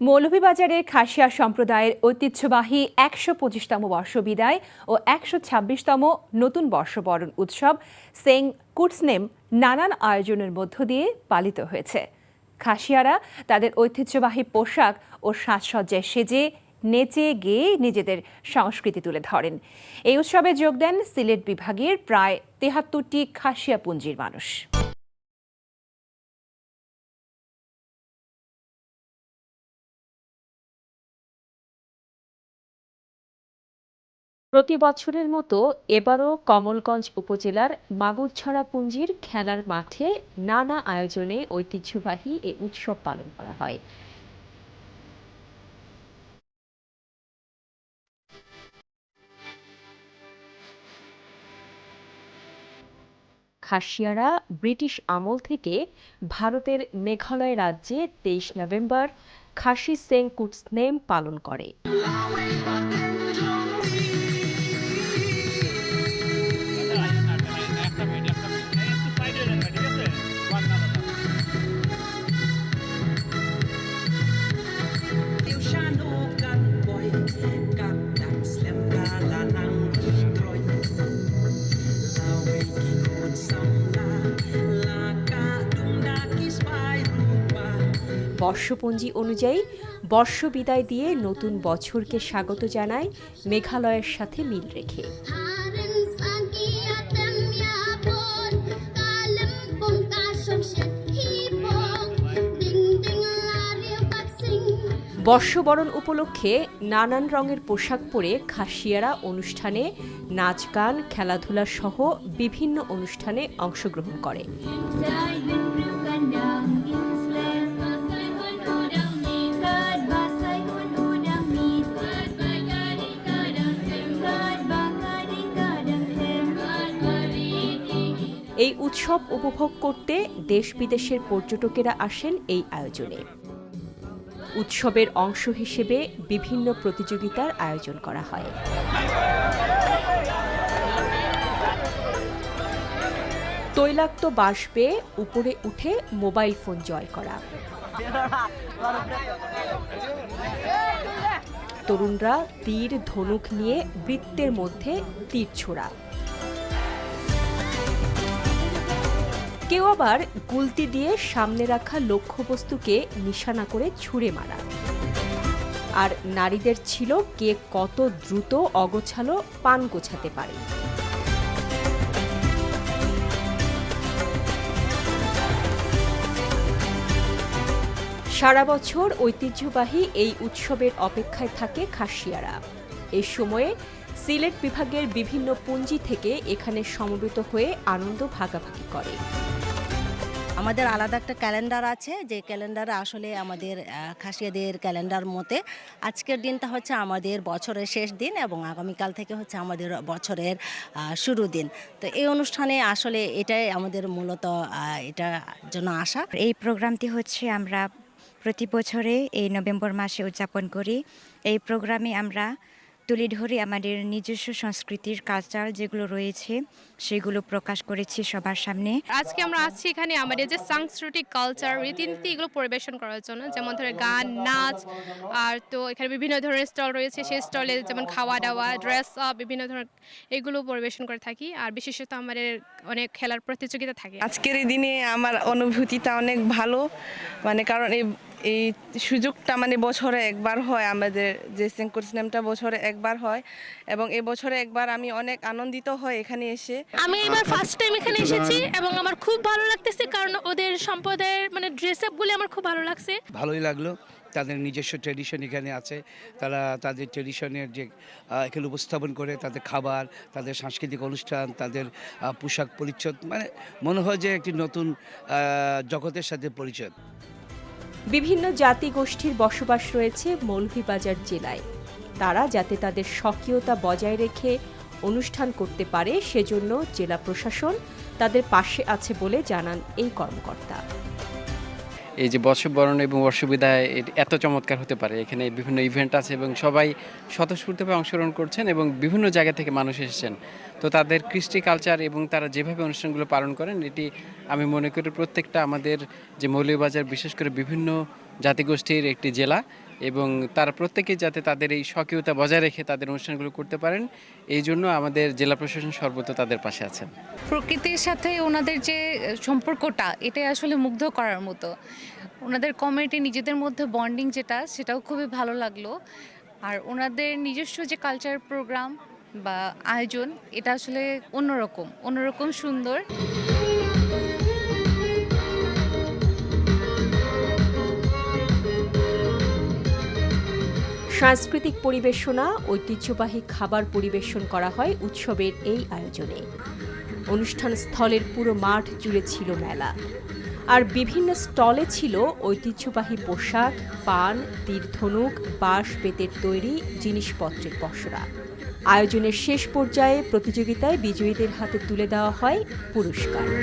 মৌলভীবাজারের খাসিয়া সম্প্রদায়ের ঐতিহ্যবাহী ১২৫তম বর্ষবিদায় ও ১২৬তম নতুন বর্ষবরণ উৎসব সেং কুটসনেম নানান আয়োজনের মধ্য দিয়ে পালিত হয়েছে। খাসিয়ারা তাদের ঐতিহ্যবাহী পোশাক ও সাজসজ্জায় সেজে নেচে গেয়ে নিজেদের সংস্কৃতি তুলে ধরেন। এই উৎসবে যোগ দেন সিলেট বিভাগের প্রায় ৭৩টি খাসিয়া পুঞ্জির মানুষ। প্রতি বছরের মতো এবারও কমলগঞ্জ উপজেলার মাগুরছড়া পুঞ্জির খেলার মাঠে নানা আয়োজনে ঐতিহ্যবাহী এ উৎসব পালন করা হয়। খাসিয়ারা ব্রিটিশ আমল থেকে ভারতের মেঘালয় রাজ্যে ২৩ নভেম্বর খাসি সেং কুটসনেম পালন করে। বর্ষপঞ্জি অনুযায়ী বর্ষ বিদায় দিয়ে নতুন বছরকে স্বাগত জানায় মেঘালয়ের সাথে মিল রেখে। বর্ষবরণ উপলক্ষে নানান রঙের পোশাক পরে খাসিয়ারা অনুষ্ঠানে নাচ গান খেলাধুলা সহ বিভিন্ন অনুষ্ঠানে অংশগ্রহণ করে। এই উৎসব উপভোগ করতে দেশ বিদেশের পর্যটকেরা আসেন এই আয়োজনে। উৎসবের অংশ হিসেবে বিভিন্ন প্রতিযোগিতার আয়োজন করা হয়। তৈলাক্ত বাঁশ বেয়ে উপরে উঠে মোবাইল ফোন জয় করা, তরুণরা তীর ধনুক নিয়ে বৃত্তের মধ্যে তীর ছোড়া, কেউ আবার গুলতি দিয়ে সামনে রাখা লক্ষ্যবস্তুকে নিশানা করে ছুঁড়ে মারা। আর নারীদের ছিল কে কত দ্রুত অগোছালো পান গোছাতে পারে। সারা বছর ঐতিহ্যবাহী এই উৎসবের অপেক্ষায় থাকে খাসিয়ারা। এই সময়ে সিলেট বিভাগের বিভিন্ন পুঞ্জি থেকে এখানে সমবেত হয়ে আনন্দ ভাগাভাগি করে। আমাদের আলাদা একটা ক্যালেন্ডার আছে, যে ক্যালেন্ডারে আসলে আমাদের খাসিয়াদের ক্যালেন্ডার মতে আজকের দিনটা হচ্ছে আমাদের বছরের শেষ দিন এবং আগামীকাল থেকে হচ্ছে আমাদের বছরের শুরু দিন। তো এই অনুষ্ঠানে আসলে এটাই আমাদের মূলত এটার জন্য আসা। এই প্রোগ্রামটি হচ্ছে আমরা প্রতি বছরে এই নভেম্বর মাসে উদযাপন করি। এই প্রোগ্রামে আমরা তুলে ধরে আমাদের নিজস্ব সংস্কৃতির কালচার যেগুলো রয়েছে সেগুলো প্রকাশ করেছি সবার সামনে। আজকে আমরা আসছি এখানে আমাদের যে সাংস্কৃতিক কালচার রীতিনীতি এগুলো পরিবেশন করার জন্য, যেমন ধরে গান নাচ, আর তো এখানে বিভিন্ন ধরনের স্টল রয়েছে, সেই স্টলে যেমন খাওয়া দাওয়া ড্রেস আপ বিভিন্ন ধরনের এগুলো পরিবেশন করে থাকি। আর বিশেষত আমাদের অনেক খেলার প্রতিযোগিতা থাকে। আজকের এই দিনে আমার অনুভূতিটা অনেক ভালো, কারণ এই সুযোগটা বছরে একবার হয়, আমাদের যে সেং কুটসনেমটা বছরে একবার হয় এবং এই বছরে একবার আমি অনেক আনন্দিত হই এখানে এসে। আমি এবার ফার্স্ট টাইম এখানে এসেছি এবং আমার খুব ভালো লাগতেছে, কারণ ওদের সম্প্রদায়ের ড্রেস আপগুলি আমার খুব ভালো লাগছে। ভালোই লাগলো, তাদের নিজস্ব ট্র্যাডিশন এখানে আছে, তারা তাদের ট্র্যাডিশনের যে এখানে উপস্থাপন করে, তাদের খাবার, তাদের সাংস্কৃতিক অনুষ্ঠান, তাদের পোশাক পরিচ্ছদ, মনে হয় যে একটি নতুন জগতের সাথে পরিচয়। বিভিন্ন জাতি গোষ্ঠীর বসবাস রয়েছে মৌলভীবাজার জেলায়। তারা যাতে তাদের স্বকীয়তা বজায় রেখে অনুষ্ঠান করতে পারে সেজন্য জেলা প্রশাসন তাদের পাশে আছে বলে জানান এই কর্মকর্তা। এই যে বর্ষবরণ এবং বর্ষবিদায় এত চমৎকার হতে পারে, এখানে বিভিন্ন ইভেন্ট আছে এবং সবাই স্বতঃস্ফূর্তভাবে অংশগ্রহণ করছেন এবং বিভিন্ন জায়গা থেকে মানুষ এসেছেন। তো তাদের কৃষ্টি কালচার এবং তারা যেভাবে অনুষ্ঠানগুলো পালন করেন, এটি আমি মনে করি প্রত্যেকটা আমাদের যে মৌলভীবাজার বিশেষ করে বিভিন্ন জাতিগোষ্ঠীর একটি জেলা, এবং তারা প্রত্যেকেই যাতে তাদের এই স্বকীয়তা বজায় রেখে তাদের অনুষ্ঠানগুলো করতে পারেন, এই জন্য আমাদের জেলা প্রশাসন সর্বদা তাদের পাশে আছেন। প্রকৃতির সাথে ওনাদের যে সম্পর্কটা, এটাই আসলে মুগ্ধ করার মতো। ওনাদের কমিউনিটি নিজেদের মধ্যে বন্ডিং সেটাও খুবই ভালো লাগলো। আর ওনাদের নিজস্ব যে কালচার প্রোগ্রাম বা আয়োজন, এটা আসলে অন্যরকম সুন্দর। সাংস্কৃতিক পরিবেশনা, ঐতিহ্যবাহী খাবার পরিবেশন করা হয় উৎসবের এই আয়োজনে। অনুষ্ঠান স্থলের পুরো মাঠ জুড়ে ছিল মেলা, আর বিভিন্ন স্টলে ছিল ঐতিহ্যবাহী পোশাক, পান, তীর-ধনুক, বাঁশ বেতের তৈরি জিনিসপত্রের পসরা। আয়োজনের শেষ পর্যায়ে প্রতিযোগিতায় বিজয়ীদের হাতে তুলে দেওয়া হয় পুরস্কার।